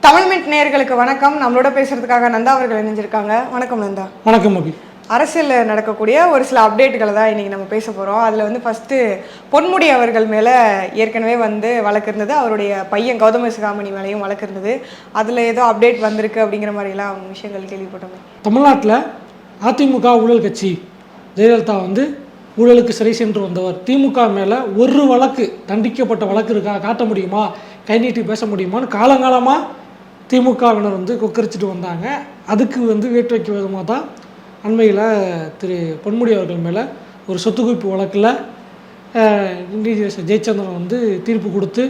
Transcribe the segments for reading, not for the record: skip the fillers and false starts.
Tamil mint நேயர்களுக்கு வணக்கம். நம்மளோட பேசுறதுக்காக நந்தா அவர்கள் இணைஞ்சிருக்காங்க. வணக்கம் நந்தா. வணக்கம் அபி. அரசியலில் நடக்கக்கூடிய ஒரு சில அப்டேட்டுகளை தான் இன்றைக்கி நம்ம பேச போகிறோம். அதில் ஃபஸ்ட்டு பொன்முடி அவர்கள் மேலே ஏற்கனவே வழக்கு இருந்தது. அவருடைய பையன் கௌதம சிகாமணி மேலேயும் வழக்கு இருந்தது. அதில் ஏதோ அப்டேட் வந்திருக்கு அப்படிங்கிற மாதிரிலாம் விஷயங்கள் கேள்விப்பட்டோமே. தமிழ்நாட்டில் அதிமுக ஊழல் கட்சி. ஜெயலலிதா ஊழலுக்கு சரி சென்று வந்தவர். திமுக மேலே ஒரு வழக்கு, தண்டிக்கப்பட்ட வழக்கு இருக்கா, காட்ட முடியுமா, கை நீட்டி பேச முடியுமான்னு காலங்காலமாக திமுகவினர் கொக்கரிச்சிட்டு வந்தாங்க. அதுக்கு வேட்டு வைக்க விதமாக தான் அண்மையில் திரு பொன்முடி அவர்கள் மேலே ஒரு சொத்து குவிப்பு வழக்கில் நீதியரசர் ஜெயச்சந்திரன் தீர்ப்பு கொடுத்து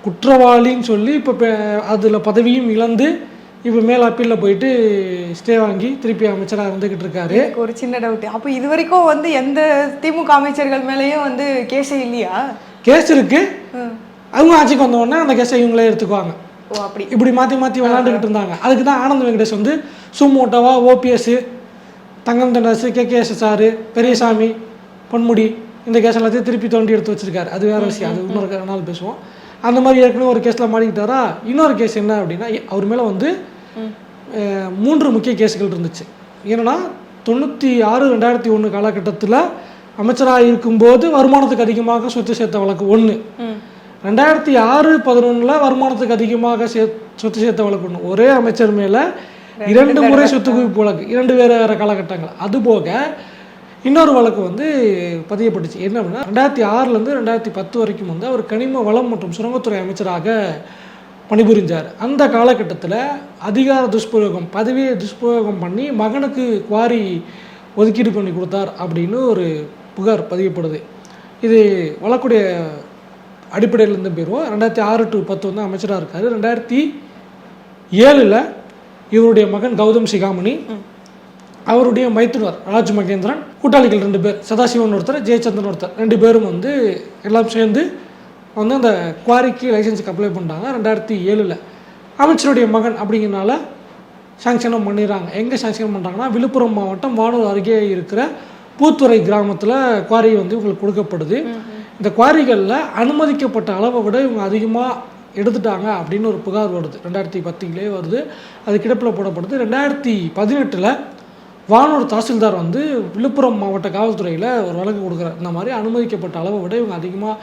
குற்றவாளின்னு சொல்லி இப்போ அதில் பதவியும் இழந்து இப்போ மேல் அப்பீலில் போயிட்டு ஸ்டே வாங்கி திருப்பி அமைச்சராக இருந்துக்கிட்டு இருக்காரு. ஒரு சின்ன டவுட், அப்போ இது வரைக்கும் எந்த திமுக அமைச்சர்கள் மேலேயும் கேஸே இல்லையா? கேஸ் இருக்கு. அவங்க ஆட்சிக்கு வந்தோடனே அந்த கேஸை இவங்களே எடுத்துக்குவாங்க. அப்படி இப்படி மாற்றி மாற்றி விளையாண்டுக்கிட்டு இருந்தாங்க. அதுக்கு தான் ஆனந்த் வெங்கடேஷ் சுமோட்டோவா, ஓபிஎஸ், தங்கம் தென்னரசு, KKSSR, பெரியசாமி, பொன்முடி இந்த கேஸ் எல்லாத்தையும் திருப்பி தோண்டி எடுத்து வச்சிருக்காரு. அது வேற விஷயம், அது இன்னொரு நாள் பேசுவோம். அந்த மாதிரி ஏற்கனவே ஒரு கேஸில் மாட்டிக்கிட்டாரா. இன்னொரு கேஸ் என்ன அப்படின்னா, அவர் மேலே 3 முக்கிய கேஸுகள் இருந்துச்சு. என்னன்னா 96, 2001 காலகட்டத்தில் அமைச்சராக இருக்கும்போது வருமானத்துக்கு அதிகமாக சொத்து சேர்த்த வழக்கு 1, 2006, 2011 வருமானத்துக்கு அதிகமாக சொத்து சேர்த்த வழக்கு 1. ஒரே அமைச்சர் மேலே 2 முறை சொத்து குவிப்பு வழக்கு, 2 வேறு காலகட்டங்கள். அதுபோக இன்னொரு வழக்கு பதியப்பட்டுச்சு. என்ன அப்படின்னா 2006லேருந்து 2010 வரைக்கும் அவர் கனிம வளம் மற்றும் சுரங்கத்துறை அமைச்சராக பணிபுரிஞ்சார். அந்த காலகட்டத்தில் அதிகார துஷ்பிரயோகம், பதவியை துஷ்பிரயோகம் பண்ணி மகனுக்கு குவாரி ஒதுக்கீடு பண்ணி கொடுத்தார் அப்படின்னு ஒரு புகார் பதியப்படுது. இது வழக்குடைய அடிப்படையிலேருந்து போயிடுவோம். 2006 to 2010 அமைச்சராக இருக்கார். 2007 இவருடைய மகன் கௌதம் சிகாமணி, அவருடைய மைத்துனர் ராஜ் மகேந்திரன், கூட்டாளிகள் 2 பேர், சதாசிவன் ஒருத்தர், ஜெயச்சந்திரன் ஒருத்தர், 2 பேரும் எல்லாம் சேர்ந்து அந்த குவாரிக்கு லைசன்ஸுக்கு அப்ளை பண்ணுறாங்க. 2007 அமைச்சருடைய மகன் அப்படிங்கிறனால சாங்ஷனும் பண்ணிடுறாங்க. எங்கே சாங்ஷன் பண்ணுறாங்கன்னா, விழுப்புரம் மாவட்டம் வானூர் அருகே இருக்கிற பூத்துறை கிராமத்தில் குவாரி இவங்களுக்கு கொடுக்கப்படுது. இந்த குவாரிகளில் அனுமதிக்கப்பட்ட அளவை விட இவங்க அதிகமாக எடுத்துட்டாங்க அப்படின்னு ஒரு புகார் வருது. 2010 வருது. அது கிடப்பில் போடப்படுது. 2018 வானூர் தாசில்தார் விழுப்புரம் மாவட்ட காவல்துறையில் ஒரு வழக்கு கொடுக்குறார். இந்த மாதிரி அனுமதிக்கப்பட்ட அளவை விட இவங்க அதிகமாக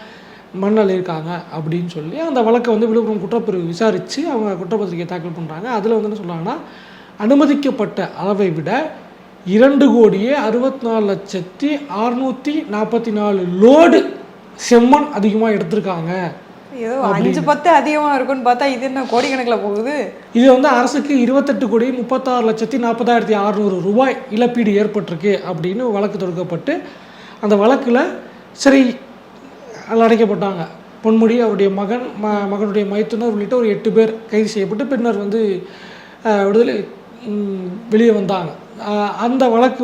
மண் அள்ளியிருக்காங்க அப்படின்னு சொல்லி அந்த வழக்கை விழுப்புரம் குற்றப்பிரிவு விசாரித்து அவங்க குற்றப்பத்திரிகை தாக்கல் பண்ணுறாங்க. அதில் என்ன சொல்கிறாங்கன்னா, அனுமதிக்கப்பட்ட அளவை விட 2,64,644 லோடு செம்மண் அதிகமாக எடுத்திருக்காங்க. ஏதோ 5-10 அதிகமாக இருக்குன்னு பார்த்தா இது என்ன கோடிக்கணக்கில் போகுது. இது அரசுக்கு 28,46,40,600 ரூபாய் இழப்பீடு ஏற்பட்டிருக்கு அப்படின்னு வழக்கு தொடுக்கப்பட்டு அந்த வழக்கில் சரி அடைக்கப்பட்டாங்க. பொன்முடி, அவருடைய மகன், மகனுடைய மைத்துனர் உள்ளிட்ட ஒரு 8 பேர் கைது செய்யப்பட்டு பின்னர் விடுதலை வெளியே வந்தாங்க. அந்த வழக்கு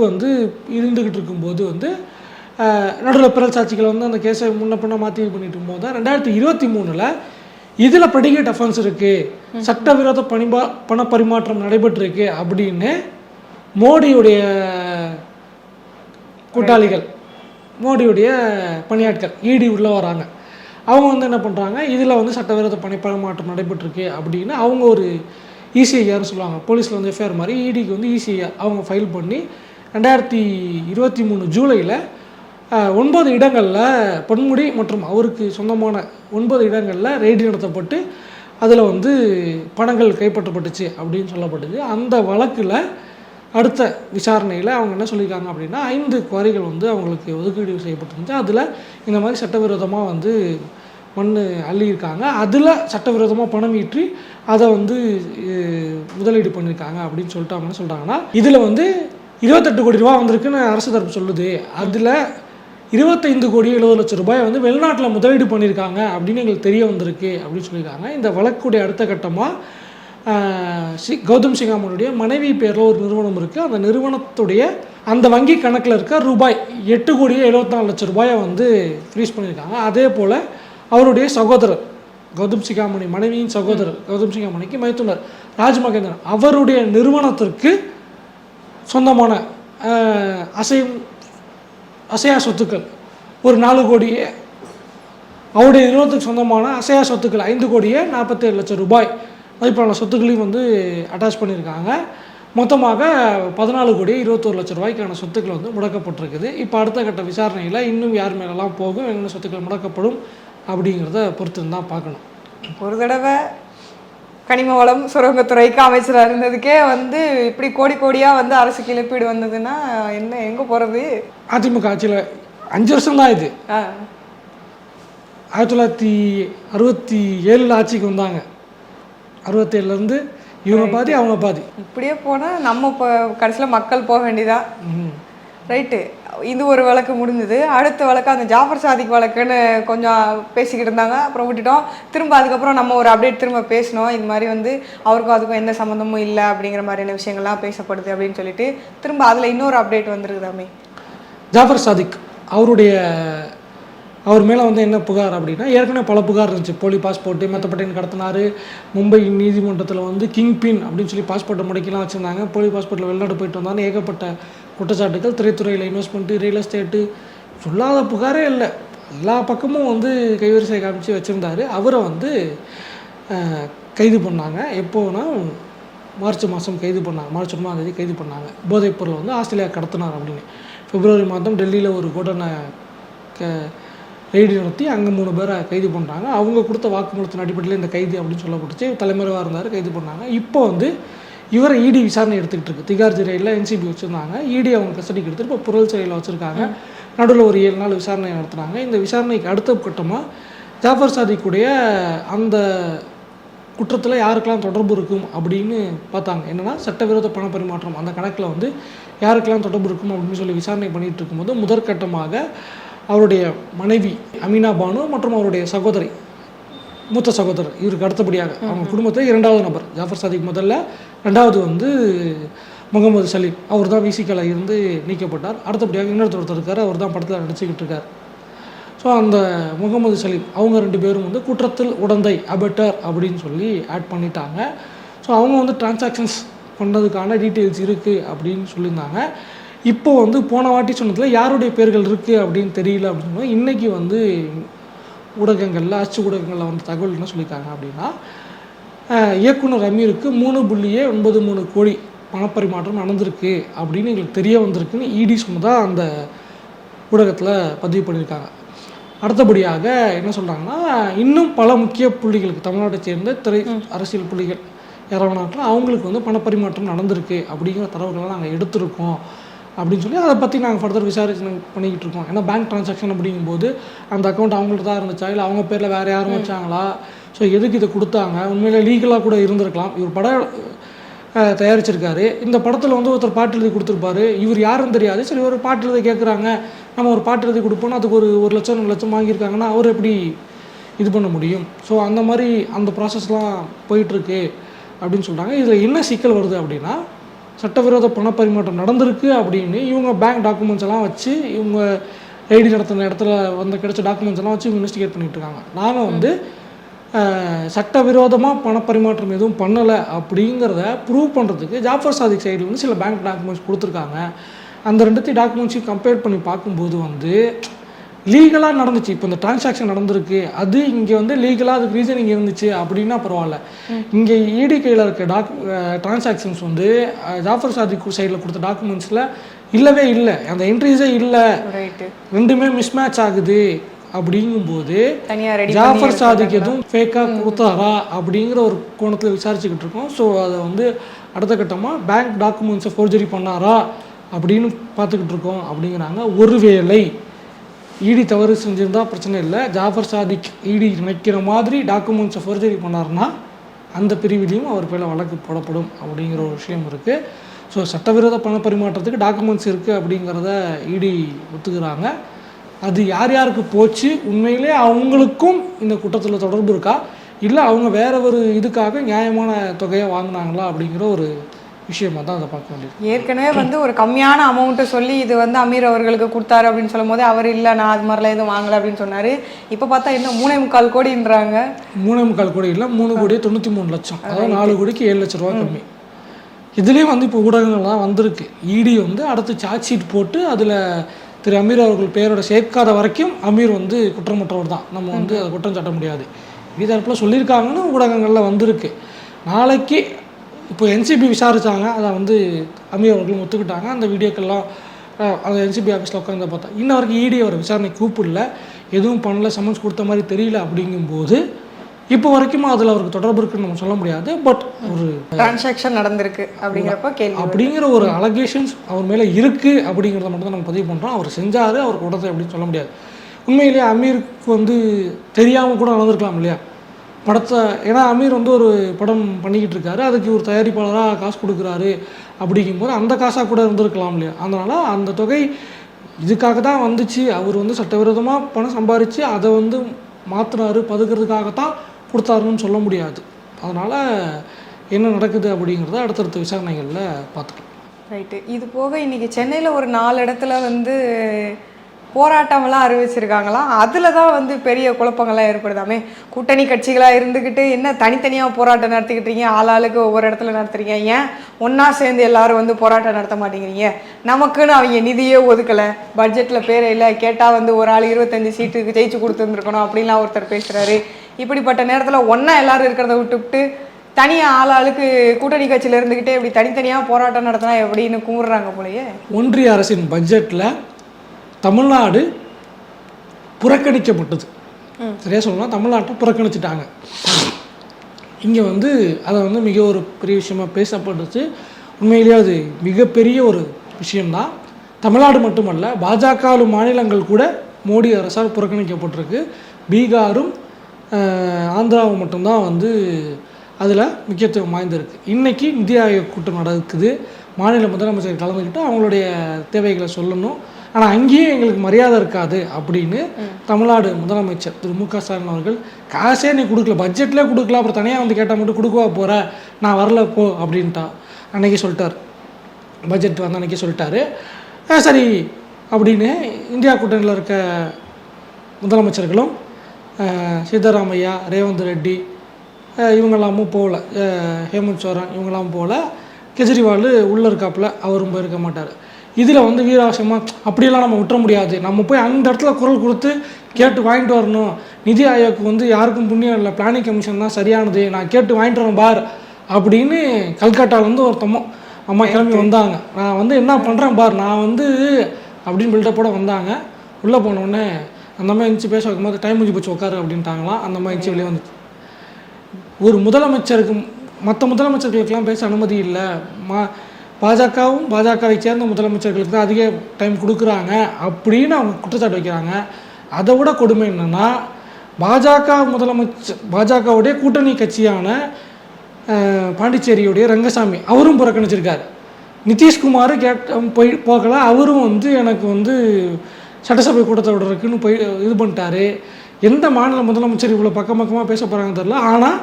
இருந்துக்கிட்டு இருக்கும்போது நடுவில் பிறல் சாட்சிகள் அந்த கேஸை முன்ன பின்ன மாற்றி பண்ணிட்டு இருக்கும்போது தான் 2023 இதில் ப்ரெடிகேட் அஃபென்ஸ் இருக்குது, சட்டவிரோத பண பரிமாற்றம் நடைபெற்றிருக்கு அப்படின்னு மோடியுடைய கூட்டாளிகள், மோடியுடைய பணியாட்கள் இடி உள்ளே வராங்க. அவங்க என்ன பண்ணுறாங்க, இதில் சட்டவிரோத பரிமாற்றம் நடைபெற்றிருக்கு அப்படின்னு அவங்க ஒரு ECIRன்னு சொல்லுவாங்க, போலீஸில் எஃப்ஐஆர் மாதிரி இடிக்கு ECIR அவங்க ஃபைல் பண்ணி 2023 ஜூலையில் 9 இடங்களில் பொன்முடி மற்றும் அவருக்கு சொந்தமான 9 இடங்களில் ரெய்டு நடத்தப்பட்டு அதில் பணங்கள் கைப்பற்றப்பட்டுச்சு அப்படின்னு சொல்லப்பட்டுச்சு. அந்த வழக்கில் அடுத்த விசாரணையில் அவங்க என்ன சொல்லியிருக்காங்க அப்படின்னா, 5 குவாரிகள் அவங்களுக்கு ஒதுக்கீடு செய்யப்பட்டிருந்துச்சு. அதில் இந்த மாதிரி சட்டவிரோதமாக மண் அள்ளியிருக்காங்க. அதில் சட்டவிரோதமாக பணம் ஈற்றி அதை முதலீடு பண்ணியிருக்காங்க அப்படின்னு சொல்லிட்டு அவங்க என்ன சொல்கிறாங்கன்னா, இதில் 28 கோடி ரூபா வந்திருக்குன்னு அரசு தரப்பு சொல்லுது. அதில் 25,70,00,000 ரூபாய் வெளிநாட்டில் முதலீடு பண்ணியிருக்காங்க அப்படின்னு எங்களுக்கு தெரிய வந்திருக்கு அப்படின்னு சொல்லியிருக்காங்க. இந்த வழக்குடைய அடுத்த கட்டமாக கௌதம் சிகாமணியுடைய மனைவி பேரில் ஒரு நிறுவனம் இருக்குது. அந்த நிறுவனத்துடைய அந்த வங்கி கணக்கில் இருக்க ரூபாய் 8,74,00,000 ரூபாயை ஃப்ரீஸ் பண்ணியிருக்காங்க. அதே போல் அவருடைய சகோதரர் கௌதம் சிகாமணி மனைவியின் சகோதரர் கௌதம் சிகாமணிக்கு மைத்துனர் ராஜ் மகேந்திரன், அவருடைய நிறுவனத்திற்கு சொந்தமான அசையா சொத்துக்கள் ஒரு 4 கோடியே, அவருடைய நிறுவனத்துக்கு சொந்தமான அசையா சொத்துக்கள் 5,47,00,000 ரூபாய் மதிப்பிலான சொத்துக்களையும் வந்து அட்டாச் பண்ணியிருக்காங்க. மொத்தமாக 14 கோடி 21 லட்சம் ரூபாய்க்கான சொத்துக்கள் வந்து முடக்கப்பட்டிருக்குது. இப்போ அடுத்த கட்ட விசாரணையில் இன்னும் யார் மேலெல்லாம் போகும், என்னென்ன சொத்துக்கள் முடக்கப்படும் அப்படிங்கிறத பொறுத்து தான் பார்க்கணும். ஒரு தடவை கனிம வளம் சுரங்கத்துறைக்கு அமைச்சராக இருந்ததுக்கே வந்து இப்படி கோடி கோடியாக வந்து அரசு இழப்பீடு வந்ததுன்னா என்ன எங்கே போகிறது? அதிமுக ஆட்சியில் 5 வருஷம் தான் இது. 1967 ஆட்சிக்கு வந்தாங்க. 67லேருந்து இவங்க பாதி அவங்க பாதி. இப்படியே போனால் நம்ம இப்போ கடைசியில் மக்கள் போக வேண்டியதான். ரைட்டு, இது ஒரு வழக்கு முடிஞ்சது. அடுத்த வழக்கு அந்த ஜாஃபர் சாதிக் வழக்குன்னு கொஞ்சம் பேசிக்கிட்டு இருந்தாங்க, அப்புறம் விட்டுட்டோம். திரும்ப அதுக்கப்புறம் நம்ம ஒரு அப்டேட் திரும்ப பேசினோம். இது மாதிரி வந்து அவருக்கும் அதுக்கும் எந்த சம்மந்தமும் இல்லை அப்படிங்கிற மாதிரியான விஷயங்கள்லாம் பேசப்படுது அப்படின்னு சொல்லிட்டு திரும்ப அதில் இன்னொரு அப்டேட் வந்துருக்குதாமே. ஜாஃபர் சாதிக் அவர் மேலே வந்து என்ன புகார் அப்படின்னா, ஏற்கனவே பல புகார் இருந்துச்சு. போலி பாஸ்போர்ட்டு மெத்தப்பட்டின்னு கடத்தினார். மும்பை நீதிமன்றத்தில் வந்து கிங் பின் அப்படின்னு சொல்லி பாஸ்போர்ட்டை முடக்கிலாம் வச்சுருந்தாங்க. போலி பாஸ்போர்ட்டில் வெளிநாடு போயிட்டு வந்தாலும் ஏகப்பட்ட குற்றச்சாட்டுகள். திரைத்துறையில் இன்வெஸ்ட்மெண்ட்டு, ரியல் எஸ்டேட்டு, சொல்லாத புகாரே இல்லை. எல்லா பக்கமும் வந்து கைவரிசை காமிச்சு வச்சுருந்தார். அவரை வந்து கைது பண்ணாங்க. எப்போனா மார்ச் மாதம் கைது பண்ணாங்க. மார்ச் 1 கைது பண்ணாங்க. போதைப்பொருளை வந்து ஆஸ்திரேலியா கடத்தினார் அப்படின்னு. பிப்ரவரி மாதம் டெல்லியில் ஒரு கோடனை ரெய்டு நடத்தி அங்கே 3 பேரை கைது பண்ணுறாங்க. அவங்க கொடுத்த வாக்குமூலத்தின் அடிப்படையில் இந்த கைது அப்படின்னு சொல்லப்பட்டுச்சு. தலைமறைவாக இருந்தார், கைது பண்ணாங்க. இப்போ வந்து இவரை இடி விசாரணை எடுத்துக்கிட்டு இருக்கு. திகார் சிறையில் என்சிபி வச்சுருந்தாங்க. இடி அவங்க கஸ்டடிக்கு எடுத்துகிட்டு இப்போ புழல் சிறையில் வச்சுருக்காங்க. நடுவில் ஒரு 7 நாள் விசாரணை நடத்துனாங்க. இந்த விசாரணைக்கு அடுத்த கட்டமாக ஜாஃபர் சாதிக்குடைய அந்த குற்றத்தில் யாருக்கெல்லாம் தொடர்பு இருக்கும் அப்படின்னு பார்த்தாங்க. என்னென்னா சட்டவிரோத பண பரிமாற்றம் அந்த கணக்கில் வந்து யாருக்கெல்லாம் தொடர்பு இருக்கும் அப்படின்னு சொல்லி விசாரணை பண்ணிகிட்டு இருக்கும்போது முதற்கட்டமாக அவருடைய மனைவி அமீனா பானு மற்றும் அவருடைய சகோதரி, மூத்த சகோதரர், இவருக்கு அடுத்தபடியாக அவங்க குடும்பத்தில் 2வது நபர் ஜாஃபர் சாதிக் முதல்ல, 2வது வந்து முகமது சலீம். அவர் தான் விசிக்கல இருந்து நீக்கப்பட்டார். அடுத்தபடியாக இன்னொருத்தர் இருக்கார், அவர் தான் படத்தில் நடிச்சுக்கிட்டு இருக்கார். ஸோ அந்த முகமது சலீம் அவங்க 2 பேரும் வந்து குற்றத்தில் உடந்தை அபெட்டர் அப்படின்னு சொல்லி ஆட் பண்ணிட்டாங்க. ஸோ அவங்க வந்து டிரான்சாக்ஷன்ஸ் பண்ணதுக்கான டீட்டெயில்ஸ் இருக்குது அப்படின்னு சொல்லியிருந்தாங்க. இப்போ வந்து போன வாட்டி சொன்னதில் யாருடைய பேர்கள் இருக்குது அப்படின்னு தெரியல அப்படின்னு சொன்னால், இன்றைக்கி வந்து ஊடகங்களில் அச்சு ஊடகங்களில் வந்து தகவல் என்ன சொல்லியிருக்காங்க அப்படின்னா, இயக்குனர் அமீருக்கு 3.93 கோடி பணப்பரிமாற்றம் நடந்திருக்கு அப்படின்னு எங்களுக்கு தெரிய வந்திருக்குன்னு இடி சொன்னதாக அந்த ஊடகத்தில் பதிவு பண்ணியிருக்காங்க. அடுத்தபடியாக என்ன சொல்கிறாங்கன்னா, இன்னும் பல முக்கிய புள்ளிகளுக்கு தமிழ்நாட்டை சேர்ந்த அரசியல் புள்ளிகள் யாராவனாட்டில் அவங்களுக்கு வந்து பணப்பரிமாற்றம் நடந்திருக்கு அப்படிங்கிற தரவுகளை நாங்கள் எடுத்திருக்கோம் அப்படின்னு சொல்லி அதை பற்றி நாங்கள் ஃபர்தர் விசாரிச்சு பண்ணிக்கிட்டு இருக்கோம். ஏன்னா பேங்க் ட்ரான்சாக்ஷன் அப்படிங்கும்போது அந்த அக்கௌண்ட் அவங்கள்ட்ட தான் இருந்துச்சா, இல்லை அவங்க பேரில் வேறு யாரும் வச்சாங்களா, ஸோ எதுக்கு இதை கொடுத்தாங்க, உண்மையிலே லீகலாக கூட இருந்திருக்கலாம். இவர் படம் தயாரிச்சிருக்காரு. இந்த படத்தில் வந்து ஒருத்தர் பாட்டு எழுதி கொடுத்துருப்பாரு, இவர் யாருன்னு தெரியாது. சரி, ஒரு பாட்டு எழுதி கேட்குறாங்க, நம்ம ஒரு பாட்டு எழுதி கொடுப்போம்னா அதுக்கு ஒரு 1 லட்சம் 2 லட்சம் வாங்கியிருக்காங்கன்னா அவர் எப்படி இது பண்ண முடியும்? ஸோ அந்த மாதிரி அந்த ப்ராசஸ்லாம் போயிட்டுருக்கு அப்படின்னு சொல்கிறாங்க. இதில் என்ன சிக்கல் வருது அப்படின்னா, சட்டவிரோத பணப்பரிமாற்றம் நடந்திருக்கு அப்படின்னு இவங்க பேங்க் டாக்குமெண்ட்ஸ் எல்லாம் வச்சு இவங்க ஐடி நடத்தின இடத்துல வந்து கிடைச்ச டாக்குமெண்ட்ஸ் எல்லாம் வச்சு இவங்க இன்வெஸ்டிகேட் பண்ணிகிட்டு இருக்காங்க. நாங்கள் வந்து சட்டவிரோதமாக பணப்பரிமாற்றம் எதுவும் பண்ணலை அப்படிங்கிறத ப்ரூவ் பண்ணுறதுக்கு ஜாஃபர் சாதிக் சைடு வந்து சில பேங்க் டாக்குமெண்ட்ஸ் கொடுத்துருக்காங்க. அந்த 2 டாக்குமெண்ட்ஸையும் கம்பேர் பண்ணி பார்க்கும்போது வந்து லீகலாக நடந்துச்சு. இப்போ இந்த டிரான்சாக்ஷன் நடந்திருக்கு, அது இங்கே வந்து லீகலாக அதுக்கு ரீசனிங் இருந்துச்சு அப்படின்னா பரவாயில்ல. இங்கே இடி கையில் இருக்க டிரான்சாக்ஷன்ஸ் வந்து ஜாஃபர் சாதிக் சைடில் கொடுத்த டாக்குமெண்ட்ஸில் இல்லவே இல்லை, அந்த என்ட்ரிஸே இல்லை, 2மே மிஸ்மேட்ச் ஆகுது. அப்படிங்கும்போது ஜாஃபர் சாதிக் எதுவும் ஃபேக்காக கொடுத்தாரா அப்படிங்கிற ஒரு கோணத்தில் விசாரிச்சுக்கிட்டு இருக்கோம். ஸோ அதை வந்து அடுத்த கட்டமாக பேங்க் டாக்குமெண்ட்ஸை ஃபோர்ஜரி பண்ணாரா அப்படின்னு பார்த்துக்கிட்டு இருக்கோம் அப்படிங்கிறாங்க. ஒருவேளை இடி தவறு செஞ்சுருந்தால் பிரச்சனை இல்லை, ஜாஃபர் சாதிக் இடி நினைக்கிற மாதிரி டாக்குமெண்ட்ஸை ஃபோர்ஜரி பண்ணாருன்னா அந்த பிரிவிலையும் அவர் பேரில் வழக்கு போடப்படும் அப்படிங்கிற ஒரு விஷயம் இருக்குது. ஸோ சட்டவிரோத பண பரிமாற்றத்துக்கு டாக்குமெண்ட்ஸ் இருக்குது அப்படிங்கிறத இடி ஒத்துக்கிறாங்க. அது யார் யாருக்கு போச்சு, உண்மையிலே அவங்களுக்கும் இந்த குற்றத்தில் தொடர்பு இருக்கா, இல்லை அவங்க வேற ஒரு இதுக்காக நியாயமான தொகையை வாங்கினாங்களா அப்படிங்கிற ஒரு விஷயமாக தான் அதை பார்க்க வேண்டியது. ஏற்கனவே வந்து ஒரு கம்மியான அமௌண்ட்டை சொல்லி இது வந்து அமீர் அவர்களுக்கு கொடுத்தாரு அப்படின்னு சொல்லும் போது அவர் இல்லை நான் அது மாதிரிலாம் எதுவும் வாங்கலை அப்படின்னு சொன்னார். இப்போ பார்த்தா இன்னும் 3.25 கோடின்றாங்க. 3.25 கோடி இல்லை, 3.93 லட்சம், அதாவது 4 கோடிக்கு 7 லட்ச ரூபா கம்மி. இதுலேயும் வந்து இப்போ ஊடகங்கள்லாம் வந்திருக்கு. இடி வந்து அடுத்து சார்ஜ் ஷீட் போட்டு அதில் திரு அமீர் அவர்கள் பேரோட சேர்க்காத வரைக்கும் அமீர் வந்து குற்றமற்றவர் தான், நம்ம வந்து அதை குற்றம் சாட்ட முடியாது. தரப்பில் சொல்லியிருக்காங்கன்னு ஊடகங்களில் வந்திருக்கு. நாளைக்கு இப்போ என்சிபி விசாரித்தாங்க, அதை வந்து அமீர் அவர்களும் ஒத்துக்கிட்டாங்க. அந்த வீடியோக்கெல்லாம் அந்த என்சிபி ஆஃபீஸில் உட்காந்து பார்த்தா இன்ன வரைக்கும் இடி அவர் விசாரணை கூப்பிடல, எதுவும் பண்ணல, சம்மன்ஸ் கொடுத்த மாதிரி தெரியல. அப்படிங்கும்போது இப்போ வரைக்கும் அதில் அவருக்கு தொடர்பு இருக்குன்னு நம்ம சொல்ல முடியாது. பட் ஒரு டிரான்சாக்ஷன் நடந்திருக்கு அப்படிங்கிறப்ப கேள்வி அப்படிங்கிற ஒரு அலகேஷன்ஸ் அவர் மேலே இருக்குது அப்படிங்கிறத மட்டும் தான் நம்ம பதிவு பண்ணுறோம். அவர் செஞ்சார், அவர் கொடுத்தது அப்படின்னு சொல்ல முடியாது. உண்மையிலேயே அமீருக்கு வந்து தெரியாமல் கூட நடந்திருக்கலாம் இல்லையா படத்தை. ஏன்னா அமீர் வந்து ஒரு படம் பண்ணிக்கிட்டு இருக்காரு, அதுக்கு ஒரு தயாரிப்பாளராக காசு கொடுக்குறாரு. அப்படிங்கும்போது அந்த காசாக கூட இருந்திருக்கலாம் இல்லையா. அதனால் அந்த தொகை இதுக்காக தான் வந்துச்சு, அவர் வந்து சட்டவிரோதமாக பணம் சம்பாரித்து அதை வந்து மாற்றினாரு, பதுக்கிறதுக்காகத்தான் கொடுத்தாருன்னு சொல்ல முடியாது. அதனால் என்ன நடக்குது அப்படிங்கிறத அடுத்தடுத்த விசாரணைகளில் பார்த்துக்கலாம். ரைட்டு. இது போக இன்றைக்கி சென்னையில் ஒரு 4 இடத்துல வந்து போராட்டமெல்லாம் அறிவிச்சிருக்காங்களாம். அதில் தான் வந்து பெரிய குழப்பங்கள்லாம் ஏற்படுதாமே. கூட்டணி கட்சிகளாக இருந்துக்கிட்டு என்ன தனித்தனியாக போராட்டம் நடத்திக்கிட்டீங்க, ஆளாளுக்கு ஒவ்வொரு இடத்துல நடத்துறீங்க, ஏன் ஒன்றா சேர்ந்து எல்லாரும் வந்து போராட்டம் நடத்த மாட்டேங்கிறீங்க? நமக்குன்னு அவங்க நிதியே ஒதுக்கலை, பட்ஜெட்டில் பேர் இல்லை, கேட்டால் வந்து ஒரு ஆள் 25 சீட்டுக்கு ஜெயிச்சு கொடுத்துருந்துருக்கணும் அப்படின்லாம் ஒருத்தர் பேசுகிறாரு. இப்படிப்பட்ட நேரத்தில் ஒன்றா எல்லாரும் இருக்கிறத விட்டுவிட்டு தனியாக ஆளாளுக்கு கூட்டணி கட்சியில் இருந்துக்கிட்டே இப்படி தனித்தனியாக போராட்டம் நடத்தினா எப்படின்னு கும்பிட்றாங்க போலயே. ஒன்றிய அரசின் பட்ஜெட்டில் தமிழ்நாடு புறக்கணிக்கப்பட்டது. சரியாக சொல்லலாம், தமிழ்நாட்டை புறக்கணிச்சிட்டாங்க. இங்கே வந்து அதை வந்து மிக ஒரு பெரிய விஷயமாக பேசப்பட்டுச்சு. உண்மையிலேயே அது மிகப்பெரிய ஒரு விஷயம்தான். தமிழ்நாடு மட்டுமல்ல, பாஜக மாநிலங்கள் கூட மோடி அரசால் புறக்கணிக்கப்பட்டிருக்கு. பீகாரும் ஆந்திராவும் மட்டும்தான் வந்து அதில் முக்கியத்துவம் வாய்ந்திருக்கு. இன்றைக்கி நிதி ஆயோக் கூட்டம் நடக்குது. மாநில முதலமைச்சர் கலந்துக்கிட்டு அவங்களுடைய தேவைகளை சொல்லணும். ஆனால் அங்கேயும் எங்களுக்கு மரியாதை இருக்காது அப்படின்னு தமிழ்நாடு முதலமைச்சர் திரு மு க ஸ்டாலின் அவர்கள் காசே நீ கொடுக்கல, பட்ஜெட்லேயே கொடுக்கல, அப்புறம் தனியாக வந்து கேட்டால் மட்டும் கொடுக்கவா போகிற, நான் வரல போ அப்படின்ட்டா அன்றைக்கி சொல்லிட்டார். பட்ஜெட் வந்து அன்றைக்கி சொல்லிட்டாரு. சரி அப்படின்னு இந்தியா கூட்டணியில் இருக்க முதலமைச்சர்களும் சித்தராமையா, ரேவந்த் ரெட்டி இவங்கெல்லாமும் போகல, ஹேமந்த் சோரன் இவங்கெல்லாம் போகல. கெஜ்ரிவால் உள்ளே இருக்காப்புல, அவரும் போயிருக்க மாட்டார். இதில் வந்து வீராவசியமாக அப்படியெல்லாம் நம்ம விட்டுற முடியாது, நம்ம போய் அந்த இடத்துல குரல் கொடுத்து கேட்டு வாங்கிட்டு வரணும். நிதி ஆயோக்கு வந்து யாருக்கும் புண்ணியம் இல்லை, பிளானிங் கமிஷன் தான் சரியானது, நான் கேட்டு வாங்கிட்டு வரேன் பார் அப்படின்னு கல்கட்டாவிலேருந்து ஒருத்தம்மா அம்மா கிளம்பி வந்தாங்க. நான் வந்து என்ன பண்ணுறேன் பார், நான் வந்து அப்படின்னு பில்டப்போட வந்தாங்க. உள்ளே போனோடனே அந்த மாதிரி இருந்துச்சு, பேச வைக்கும் போது டைம் முடிஞ்சு போச்சு உட்காரு அப்படின்ட்டாங்களாம். அந்த மாதிரி இருந்துச்சு வெளியே வந்துச்சு. ஒரு முதலமைச்சருக்கு மற்ற முதலமைச்சர்களுக்கெல்லாம் பேச அனுமதி இல்லை, பாஜகவும் பாஜகவை சேர்ந்த முதலமைச்சர்களுக்கு தான் அதிக டைம் கொடுக்குறாங்க அப்படின்னு அவங்க குற்றச்சாட்டு வைக்கிறாங்க. அதை விட கொடுமை என்னென்னா, பாஜகவுடைய கூட்டணி கட்சியான பாண்டிச்சேரியுடைய ரங்கசாமி அவரும் புறக்கணிச்சிருக்கார். நிதிஷ்குமார் போகல, அவரும் வந்து எனக்கு வந்து சட்டசபை கூட்டத்தோட இருக்குன்னு போய் இது பண்ணிட்டாரு. எந்த மாநில முதலமைச்சர் இவ்வளோ பக்கமாக பேச போகிறாங்கன்னு தெரில. ஆனால்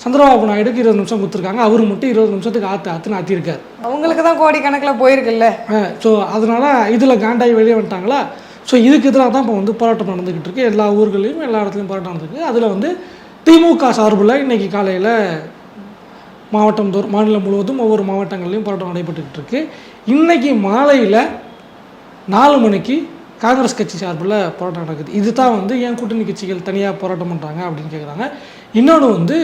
சந்திரபாபு நாயுடுக்கு 20 நிமிஷம் கொடுத்துருக்காங்க, அவரு மட்டும் 20 நிமிஷத்துக்கு ஆற்றுன்னு ஆற்றிருக்காரு. அவங்களுக்கு தான் கோடிக்கணக்கில் போயிருக்குல்ல. ஸோ அதனால் இதில் காண்டாகி வெளியே வந்துட்டாங்களா. ஸோ இதுக்கு எதிராக தான் இப்போ வந்து போராட்டம் நடந்துக்கிட்டு இருக்கு. எல்லா ஊர்களையும் எல்லா இடத்துலையும் போராட்டம் நடந்துருக்கு. அதில் வந்து திமுக சார்பில் இன்றைக்கி காலையில் மாவட்டம் தோறும் மாநிலம் முழுவதும் ஒவ்வொரு மாவட்டங்கள்லையும் போராட்டம் நடைபெற்றுக்கிட்டு இருக்கு. இன்றைக்கி மாலையில் 4 மணிக்கு காங்கிரஸ் கட்சி சார்பில் போராட்டம் நடக்குது. இது தான் வந்து ஏன் கூட்டணி கட்சிகள் தனியாக போராட்டம் பண்ணுறாங்க அப்படின்னு கேட்குறாங்க. இன்னொன்று வந்து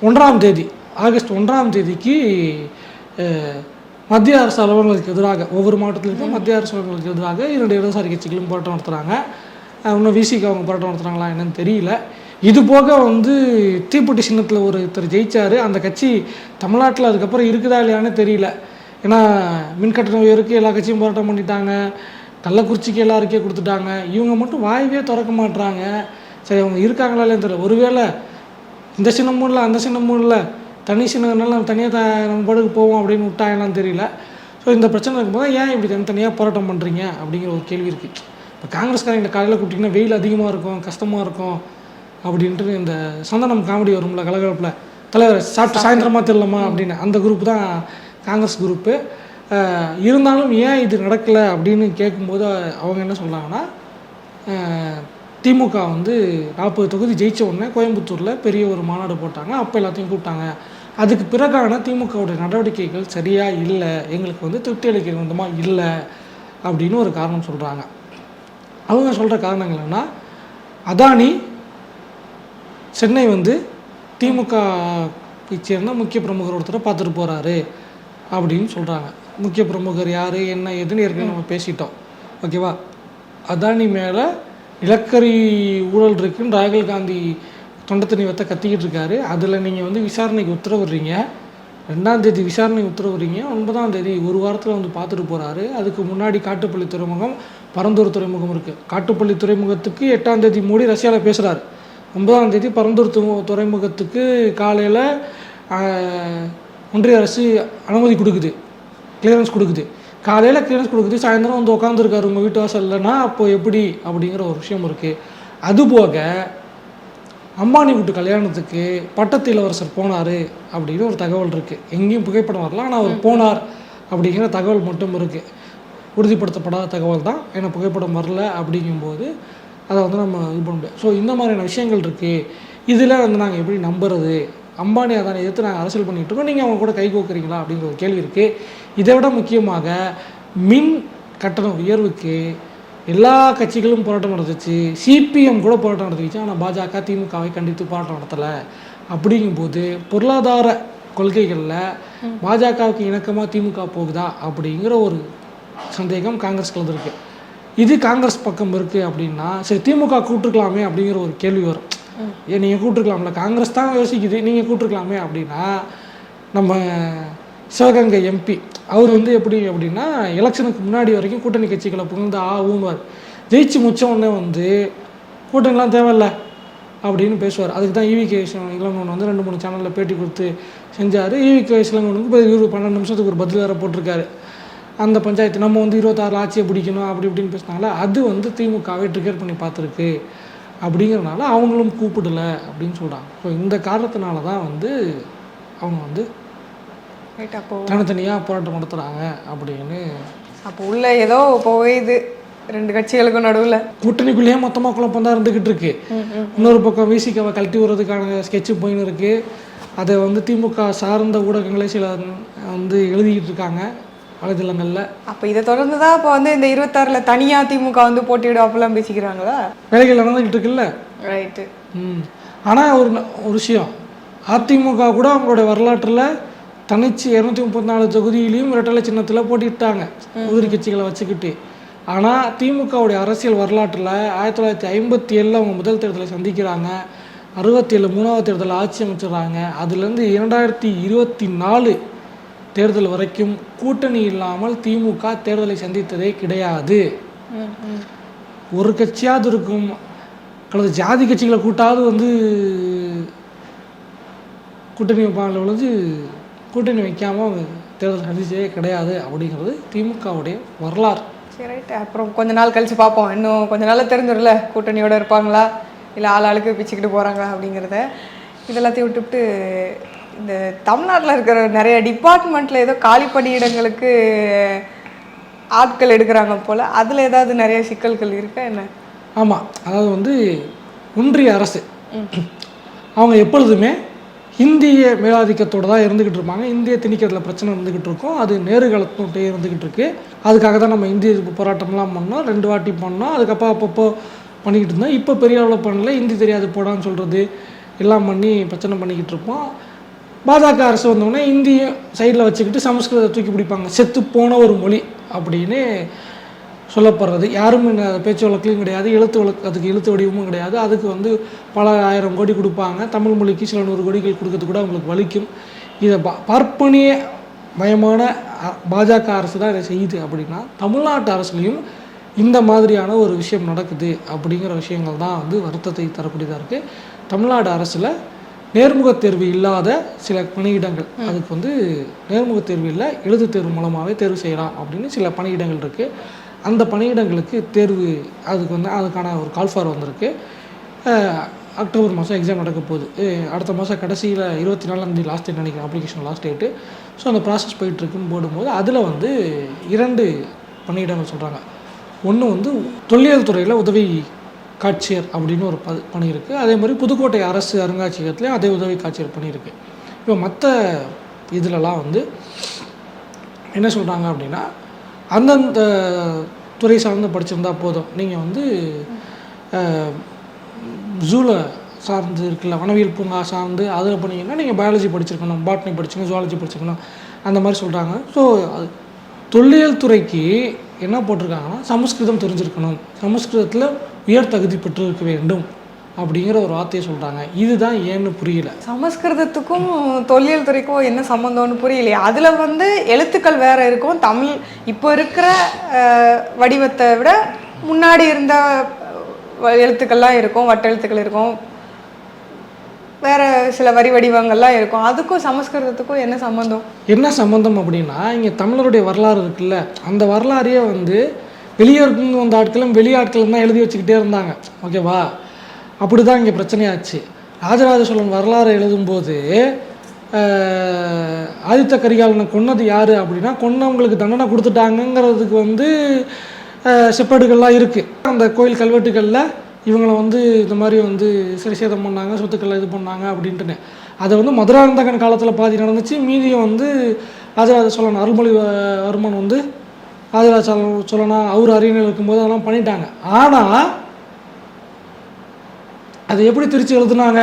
1ஆம் தேதி ஆகஸ்ட் 1ஆம் தேதிக்கு மத்திய அரசு அலுவலர்களுக்கு எதிராக ஒவ்வொரு மாவட்டத்திலும் மத்திய அரசு அலுவலர்களுக்கு எதிராக 2 இடதுசாரி கட்சிகளும் போராட்டம் நடத்துகிறாங்க. இன்னும் விசிக்கு அவங்க போராட்டம் நடத்துகிறாங்களா என்னன்னு தெரியல. இது போக வந்து தீப்பெட்டி சின்னத்தில் ஒருத்தர் ஜெயிச்சார். அந்த கட்சி தமிழ்நாட்டில் அதுக்கப்புறம் இருக்குதா இல்லையான்னு தெரியல. ஏன்னா மின்கட்டண உயருக்கு எல்லா கட்சியும் போராட்டம் பண்ணிட்டாங்க, கள்ளக்குறிச்சிக்கு எல்லாருக்கே கொடுத்துட்டாங்க. இவங்க மட்டும் வாய்வே திறக்க மாட்டுறாங்க. சரி, அவங்க இருக்காங்களா இல்லைன்னு தெரியல. ஒருவேளை இந்த சின்னமும் இல்லை அந்த சின்னமும் இல்லை, தனி சின்னதுனால நம்ம தனியாக நம்ம பாட்டுக்கு போவோம் அப்படின்னு விட்டாங்கன்னு தெரியல. ஸோ இந்த பிரச்சனை இருக்கும்போது ஏன் இப்படி தனித்தனியாக போராட்டம் பண்ணுறீங்க அப்படிங்கிற ஒரு கேள்வி இருக்குது. இப்போ காங்கிரஸ்காரங்க காலையில் கூப்பிட்டிங்கன்னா வெயில் அதிகமாக இருக்கும், கஷ்டமாக இருக்கும் அப்படின்ட்டு இந்த சந்தனம் காமெடி வரும்ல கலகலப்பில், தலைவர் சாப்பிட்டு சாயந்தரமாக தெரியலமா அப்படின்னு, அந்த குரூப் தான் காங்கிரஸ் குரூப்பு. இருந்தாலும் ஏன் இது நடக்கலை அப்படின்னு கேட்கும்போது அவங்க என்ன சொல்கிறாங்கன்னா, திமுக வந்து 40 தொகுதி ஜெயித்த உடனே கோயம்புத்தூரில் பெரிய ஒரு மாநாடு போட்டாங்க, அப்போ எல்லாத்தையும் கூப்பிட்டாங்க. அதுக்கு பிறகான திமுகவுடைய நடவடிக்கைகள் சரியாக இல்லை, எங்களுக்கு வந்து திருப்தி அளிக்கிற விதமாக இல்லை அப்படின்னு ஒரு காரணம் சொல்கிறாங்க. அவங்க சொல்கிற காரணங்கள் என்னன்னா, அதானி சென்னை வந்து திமுக சேர்ந்த முக்கிய பிரமுகர் ஒருத்தரை பார்த்துட்டு போகிறாரு அப்படின்னு சொல்கிறாங்க. முக்கிய பிரமுகர் யார் என்ன எதுன்னு ஏற்கனவே நம்ம பேசிட்டோம். ஓகேவா? அதானி மேலே நிலக்கரி ஊழல் இருக்குன்னு ராகுல் காந்தி தொண்டை தண்ணி வத்த கத்திக்கிட்டு இருக்காரு. அதில் நீங்கள் வந்து விசாரணைக்கு உத்தரவிடுறீங்க. 2ஆம் தேதி விசாரணை உத்தரவிடுறீங்க. 9ஆம் தேதி ஒரு வாரத்தில் வந்து பார்த்துட்டு போகிறாரு. அதுக்கு முன்னாடி காட்டுப்பள்ளி துறைமுகம், பரந்தூர் துறைமுகம் இருக்குது. காட்டுப்பள்ளி துறைமுகத்துக்கு 8ஆம் தேதி மோடி ரஷ்யாவில் பேசுகிறாரு. 9ஆம் தேதி பரந்தூர் துறைமுகத்துக்கு காலையில் ஒன்றிய அரசு அனுமதி கொடுக்குது, கிளியரன்ஸ் கொடுக்குது. காலையில் கிளியரன்ஸ் கொடுக்குது, சாயந்தரம் வந்து உட்காந்துருக்காரு உங்கள் வீட்டு வாசல்லனா அப்போது எப்படி அப்படிங்கிற ஒரு விஷயம் இருக்குது. அதுபோக அம்பானி வீட்டு கல்யாணத்துக்கு பட்டத்து இளவரசர் போனார் அப்படின்னு ஒரு தகவல் இருக்குது. எங்கேயும் புகைப்படம் வரலாம், ஆனால் அவர் போனார் அப்படிங்கிற தகவல் மட்டும் இருக்குது. உறுதிப்படுத்தப்படாத தகவல் தான், ஏன்னா புகைப்படம் வரல அப்படிங்கும்போது அதை வந்து நம்ம இது பண்ண முடியாது. ஸோ இந்த மாதிரியான விஷயங்கள் இருக்குது. இதில் வந்து நாங்கள் எப்படி நம்புறது? அம்பானி அதானே எதிர்த்து நாங்கள் அரசியல் பண்ணிகிட்டு இருக்கோம், நீங்கள் அவங்க கூட கை கோக்குறீங்களா அப்படிங்கிற ஒரு கேள்வி இருக்குது. இதை விட முக்கியமாக மின் கட்டண உயர்வுக்கு எல்லா கட்சிகளும் போராட்டம் நடந்துச்சு. சிபிஎம் கூட போராட்டம் நடந்துச்சு. ஆனால் பாஜக திமுகவை கண்டித்து போராட்டம் நடத்தலை. அப்படிங்கும்போது பொருளாதார கொள்கைகளில் பாஜகவுக்கு இணக்கமாக திமுக போகுதா அப்படிங்கிற ஒரு சந்தேகம் காங்கிரஸ்க்கு வந்துருக்கு. இது காங்கிரஸ் பக்கம் இருக்குது அப்படின்னா சரி திமுக கூப்பிட்டுருக்கலாமே அப்படிங்கிற ஒரு கேள்வி வரும். ஏன் நீங்கள் கூப்பிட்டுருக்கலாம்ல, காங்கிரஸ் தான் யோசிக்குது, நீங்கள் கூப்பிட்டுருக்கலாமே அப்படின்னா நம்ம சிவகங்கை எம்பி அவர் வந்து எப்படி அப்படின்னா எலெக்ஷனுக்கு முன்னாடி வரைக்கும் கூட்டணி கட்சிகளை புகழ்ந்து ஊன்வார். ஜெயிச்சு முடிச்ச உடனே வந்து கூட்டணிலாம் தேவையில்ல அப்படின்னு பேசுவார். அதுக்கு தான் ஈவி.கே. இளங்கோவன் வந்து 2-3 சேனலில் பேட்டி கொடுத்து செஞ்சார். ஈவி.கே. இளங்கோவனுக்கு இவர் 12 நிமிஷத்துக்கு ஒரு பதில் வேறு போட்டிருக்காரு. அந்த பஞ்சாயத்து நம்ம வந்து 26 ஆட்சியை பிடிக்கணும் அப்படி இப்படின்னு பேசினால அது வந்து திமுகவை ட்ரிகர் பண்ணி பார்த்துருக்கு. அப்படிங்கிறனால அவங்களும் கூப்பிடலை அப்படின்னு சொல்கிறாங்க. ஸோ இந்த காரணத்தினால தான் வந்து அவங்க வந்து தனித்தனியாக போராட்டம் நடத்துகிறாங்க அப்படின்னு. அப்போ உள்ள ஏதோ போகுது 2 கட்சிகளுக்கும் நடுவில் கூட்டணிக்குள்ளேயே மொத்தமாக குழப்பம் தான் இருந்துக்கிட்டு இருக்கு. இன்னொரு பக்கம் விசிகாவை கழட்டி விடுறதுக்கான ஸ்கெட்சு போயின்னு இருக்குது. அதை வந்து திமுக சார்ந்த ஊடகங்களே சில வந்து எழுதிக்கிட்டு இருக்காங்க வலைதளங்களில். அப்போ இதை தொடர்ந்து தான் இப்போ வந்து இந்த 26ல் தனியாக திமுக வந்து போட்டியிடும் அப்பெல்லாம் பேசிக்கிறாங்களா? வேலைகள் நடந்துக்கிட்டு இருக்குல்ல. ரைட்டு. ஆனால் ஒரு விஷயம், அதிமுக கூட அவங்களோட வரலாற்றில் தனிச்சு 234 தொகுதியிலையும் இரட்டலை சின்னத்தில் போட்டிட்டாங்க உதிரி கட்சிகளை வச்சுக்கிட்டு. ஆனால் திமுகவுடைய அரசியல் வரலாற்றில் 1957 அவங்க முதல் தேர்தலை சந்திக்கிறாங்க. 67 3வது தேர்தல் ஆட்சி அமைச்சிடுறாங்க. அதுலேருந்து 2024 தேர்தல் வரைக்கும் கூட்டணி இல்லாமல் திமுக தேர்தலை சந்தித்ததே கிடையாது. ஒரு கட்சியாவது இருக்கும் அல்லது ஜாதி கட்சிகளை கூட்டாவது வந்து கூட்டணி வைப்பாங்களே வந்து கூட்டணி வைக்காமல் அவங்க தேர்தல் சந்திச்சதே கிடையாது அப்படிங்கிறது திமுகவுடைய வரலாறு. சரி ரைட்டு. அப்புறம் கொஞ்ச நாள் கழித்து பார்ப்போம், இன்னும் கொஞ்ச நாளில் தெரிஞ்சிடல கூட்டணியோடு இருப்பாங்களா இல்லை ஆளுக்கு பிச்சுக்கிட்டு போகிறாங்களா அப்படிங்கிறத. இதெல்லாத்தையும் விட்டுவிட்டு இந்த தமிழ்நாட்டில் இருக்கிற நிறைய டிபார்ட்மெண்ட்டில் ஏதோ காலி பணியிடங்களுக்கு ஆட்கள் எடுக்கிறாங்க போல், அதில் ஏதாவது நிறைய சிக்கல்கள் இருக்கா என்ன? ஆமாம், அதாவது வந்து ஒன்றிய அரசு அவங்க எப்பொழுதுமே இந்திய மேலாதிக்கத்தோடு தான் இருந்துக்கிட்டு இருப்பாங்க. இந்திய திணிக்கிறதுல பிரச்சனை இருந்துக்கிட்டு இருக்கும். அது நேரு காலத்தோட்டே இருந்துக்கிட்டு இருக்கு. அதுக்காக தான் நம்ம இந்திய போராட்டம்லாம் பண்ணோம், 2 வாட்டி பண்ணோம். அதுக்கப்புறம் அப்பப்போ பண்ணிக்கிட்டு இருந்தோம். இப்போ பெரிய அளவில் பண்ணல, ஹிந்தி தெரியாது போடான்னு சொல்கிறது எல்லாம் பண்ணி பிரச்சனை பண்ணிக்கிட்டு இருப்போம். பாஜக அரசு வந்தோடனே இந்திய சைடில் வச்சுக்கிட்டு சமஸ்கிருதத்தை தூக்கி பிடிப்பாங்க. செத்து போன ஒரு மொழி அப்படின்னு சொல்லப்படுறது. யாரும் பேச்சு வழக்கிலையும் கிடையாது, அதுக்கு எழுத்து வடிவமும் கிடையாது. அதுக்கு வந்து பல 1000 கோடி கொடுப்பாங்க. தமிழ் மொழிக்கு சில 100 கோடிகள் கொடுக்கறது கூட அவங்களுக்கு வலிக்கும். இதை பார்ப்பனிய மயமான பாஜக அரசு தான் இதை செய்யுது. அப்படின்னா தமிழ்நாட்டு அரசுலையும் இந்த மாதிரியான ஒரு விஷயம் நடக்குது அப்படிங்கிற விஷயங்கள் தான் வந்து வருத்தத்தை தரக்கூடியதாக இருக்குது. தமிழ்நாடு அரசில் நேர்முகத் தேர்வு இல்லாத சில பணியிடங்கள், அதுக்கு வந்து நேர்முகத் தேர்வு இல்லை, எழுத்துத் தேர்வு மூலமாகவே தேர்வு செய்யலாம் அப்படின்னு சில பணியிடங்கள் இருக்குது. அந்த பணியிடங்களுக்கு தேர்வு அதுக்கு வந்து அதுக்கான ஒரு கால்ஃபார் வந்திருக்கு. அக்டோபர் மாதம் எக்ஸாம் நடக்க போகுது. அடுத்த மாதம் கடைசியில் 24ஆம் தேதி லாஸ்ட் டேட் நினைக்கிறேன், அப்ளிகேஷன் லாஸ்ட் டேட்டு. ஸோ அந்த ப்ராசஸ் போயிட்டுருக்குன்னு போடும்போது அதில் வந்து 2 பணியிடங்கள் சொல்கிறாங்க. ஒன்று வந்து தொல்லியல் துறையில் உதவி காட்சியர் அப்படின்னு ஒரு பணி இருக்குது. அதே மாதிரி புதுக்கோட்டை அரசு அருங்காட்சியகத்துலேயும் அதே உதவி காட்சியர் பணி இருக்குது. இப்போ மற்ற இதிலலாம் வந்து என்ன சொல்கிறாங்க அப்படின்னா அந்தந்த துறை சார்ந்து படிச்சிருந்தா போதும், நீங்கள் வந்து ஜூவில் சார்ந்து இருக்குல்ல, வனவியல் பூங்கா சார்ந்து அதில் பண்ணிங்கன்னா நீங்கள் பயாலஜி படிச்சிருக்கணும், பாட்னி படிச்சுக்கணும், ஜுவாலஜி படிச்சுக்கணும், அந்த மாதிரி சொல்கிறாங்க. ஸோ தொல்லியல் துறைக்கு என்ன போட்டிருக்காங்கன்னா சமஸ்கிருதம் தெரிஞ்சிருக்கணும், சமஸ்கிருதத்தில் உயர் தகுதி பெற்றிருக்க வேண்டும் அப்படிங்கிற ஒரு வார்த்தையை சொல்கிறாங்க. இதுதான் ஏன்னு புரியல. சமஸ்கிருதத்துக்கும் தொல்லியல் துறைக்கும் என்ன சம்மந்தம்னு புரியலையே. அதில் வந்து எழுத்துக்கள் வேற இருக்கும். தமிழ் இப்போ இருக்கிற வடிவத்தை விட முன்னாடி இருந்த எழுத்துக்கள்லாம் இருக்கும், வட்ட எழுத்துக்கள் இருக்கும், வேற சில வரி வடிவங்கள்லாம் இருக்கும். அதுக்கும் சமஸ்கிருதத்துக்கும் என்ன சம்மந்தம்? என்ன சம்மந்தம் அப்படின்னா, இங்கே தமிழருடைய வரலாறு இருக்குல்ல, அந்த வரலாறையே வந்து வெளியே இருந்து வந்த ஆட்களும் வெளியாட்களும் தான் எழுதி வச்சுக்கிட்டே இருந்தாங்க. ஓகேவா? அப்படி தான் இங்கே பிரச்சனையாச்சு. ராஜராஜ சோழன் வரலாறு எழுதும்போது ஆதித்த கரிகாலனை கொன்னது யார் அப்படின்னா, கொன்னவங்களுக்கு தண்டனை கொடுத்துட்டாங்கங்கிறதுக்கு வந்து செப்பேடுகள்லாம் இருக்குது. அந்த கோயில் கல்வெட்டுகளில் இவங்களை வந்து இந்த மாதிரி வந்து சிறைசேதம் பண்ணாங்க, சொத்துக்களை இது பண்ணாங்க அப்படின்ட்டுன்னு. அதை வந்து மதுராந்தகன் காலத்தில் பாதி நடந்துச்சு, மீதியும் வந்து ராஜராஜ சோழன் அருள்மொழிவர்மன் வந்து ராஜராஜ சோழனா அவர் அரியணையில் இருக்கும்போது அதெல்லாம் பண்ணிட்டாங்க. ஆனால் அதை எப்படி திருச்சி எழுதுனாங்க?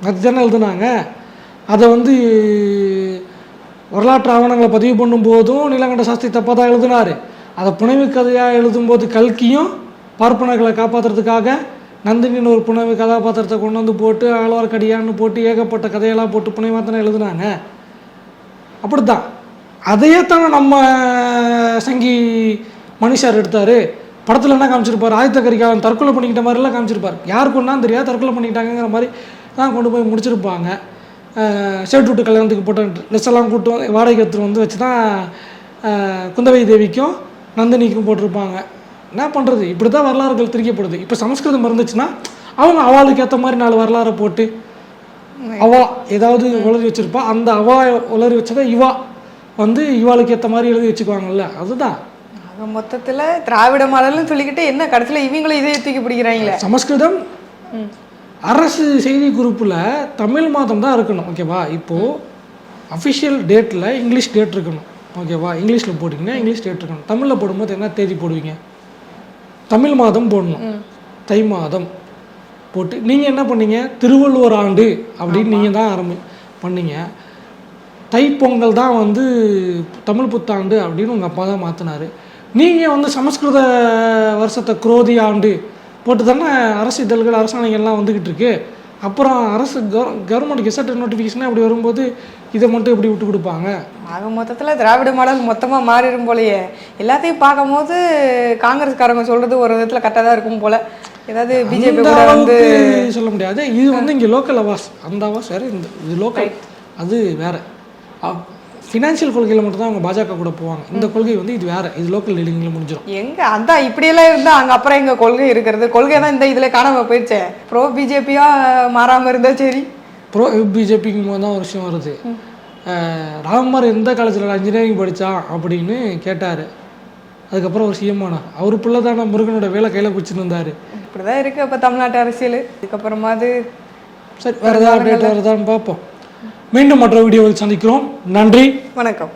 அதுதானே எழுதுனாங்க. அதை வந்து வரலாற்று ஆவணங்களை பதிவு பண்ணும்போதும் நீலகண்ட சாஸ்திரி தப்பாக தான் எழுதினார். அதை புனைவு கதையாக எழுதும்போது கல்கியும் பார்ப்பனர்களை காப்பாற்றுறதுக்காக நந்தினின்னு ஒரு புனைவு கதாபாத்திரத்தை கொண்டு வந்து போட்டு ஆழ்வார்க்கடியான்னு போட்டு ஏகப்பட்ட கதையெல்லாம் போட்டு புனைவாக தானே எழுதுனாங்க. அப்படித்தான் அதையே தானே நம்ம சங்கி மணிஷார் எடுத்தார். படத்தில் என்ன காமிச்சிருப்பார்? ஆதித்த கரிகாலன் தற்கொலை பண்ணிக்கிட்ட மாதிரிலாம் காமிச்சிருப்பார். யாருக்கு ஒன்றான்னு தெரியாது, தற்கொலை பண்ணிக்கிட்டாங்கிற மாதிரி தான் கொண்டு போய் முடிச்சிருப்பாங்க. ஷர்ட் விட்டு கல்யாணத்துக்கு போட்ட ட்ரெஸ் எல்லாம் கூட்டு வந்து வாடகை எடுத்துகிட்டு வந்து வச்சு தான் குந்தவை தேவிக்கும் நந்தினிக்கும் போட்டிருப்பாங்க. என்ன பண்ணுறது? இப்படி தான் வரலாறுகள் திரிக்கப்படுது. இப்போ சமஸ்கிருதம் இருந்துச்சுன்னா அவங்க அவளுக்கு ஏற்ற மாதிரி 4 வரலாறை போட்டு அவா ஏதாவது உளறி வச்சுருப்பா, அந்த அவா உளறி வச்சதை இவா வந்து இவாளுக்கு ஏற்ற மாதிரி எழுதி வச்சுக்குவாங்கல்ல, அதுதான். மொத்தத்தில் திராவிட மாடல்னு சொல்லிக்கிட்டு என்ன கடைசியில் இவங்களும் இதே தூக்கி பிடிக்கிறாங்களே. சமஸ்கிருதம் அரசு செய்தி குறிப்பில் தமிழ் மாதம் தான் இருக்கணும். ஓகேவா? இப்போது அஃபிஷியல் டேட்டில் இங்கிலீஷ் டேட் இருக்கணும். ஓகேவா? இங்கிலீஷில் போட்டிங்கன்னா இங்கிலீஷ் டேட் இருக்கணும். தமிழில் போடும்போது என்ன தேதி போடுவீங்க? தமிழ் மாதம் போடணும். தை மாதம் போட்டு நீங்கள் என்ன பண்ணீங்க? திருவள்ளுவர் ஆண்டு அப்படின்னு நீங்கள் தான் பண்ணீங்க. தைப்பொங்கல் தான் வந்து தமிழ் புத்தாண்டு அப்படின்னு உங்கள் அப்பா தான் மாற்றினார். நீங்கள் வந்து சமஸ்கிருத வருஷத்தை குரோதி ஆண்டு போட்டு தானே அரசு இதழ்கள் அரசாணைகள்லாம் வந்துக்கிட்டு இருக்கு. அப்புறம் அரசு கவர்மெண்ட் கெசட் நோட்டிஃபிகேஷனாக இப்படி வரும்போது இதை மட்டும் எப்படி விட்டு கொடுப்பாங்க? ஆக மொத்தத்தில் திராவிட மாடல் மொத்தமாக மாறிடும் போலையே. எல்லாத்தையும் பார்க்கும்போது காங்கிரஸ்காரங்க சொல்கிறது ஒரு விதத்தில் கரெக்டாக தான் இருக்கும் போல். ஏதாவது பிஜேபி கூட வந்து சொல்ல முடியாது. இது வந்து இங்கே லோக்கல் அவாஸ், அந்த அவாஸ் வேறு, இந்த இது லோக்கல் அது வேறு. ஃபினான்ஷியல் கொள்கையில் மட்டும்தான் அவங்க பாஜக கூட போவாங்க. இந்த கொள்கை வந்து இது வேறு, இது லோக்கல் லீடிங்கில் முடிஞ்சிடும். எங்கே அதான் இப்படியெல்லாம் இருந்தால் அங்கே அப்புறம் எங்கள் கொள்கை இருக்கிறது? கொள்கை தான் இந்த இதில் காணாமல் போயிடுச்சே. ப்ரோ பிஜேபியாக மாறாமல் இருந்தால் சரி. ப்ரோ பிஜேபிக்கும் போது தான் ஒரு விஷயம் வருது. ராமர் எந்த காலேஜில் இன்ஜினியரிங் படித்தான் அப்படின்னு கேட்டார். அதுக்கப்புறம் ஒரு சிஎம் ஆனார். அவர் பிள்ளை தானே முருகனோட வேலை கையில் பிடிச்சிட்டு இருந்தார். இப்படி தான் இருக்குது அப்போ தமிழ்நாட்டு அரசியல். இதுக்கப்புறமா அது சரி, வேறு ஏதாவது அப்டேட் வருதான்னு பார்ப்போம். மீண்டும் மற்ற வீடியோவில் சந்திக்கிறோம். நன்றி, வணக்கம்.